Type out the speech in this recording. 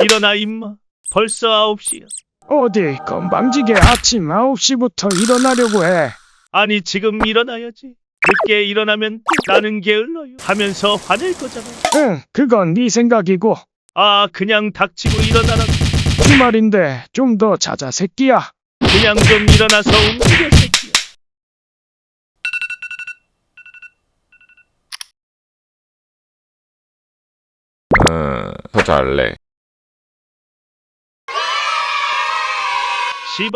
일어나 임마. 벌써 9시야. 어디 건방지게 아침 9시부터 일어나려고 해. 아니 지금 일어나야지. 늦게 일어나면 나는 게을러요 하면서 화낼 거잖아. 응, 그건 네 생각이고. 아 그냥 닥치고 일어나라. 주말인데 좀 더 자자 새끼야. 그냥 좀 일어나서 움직여 새끼야. 더 잘래.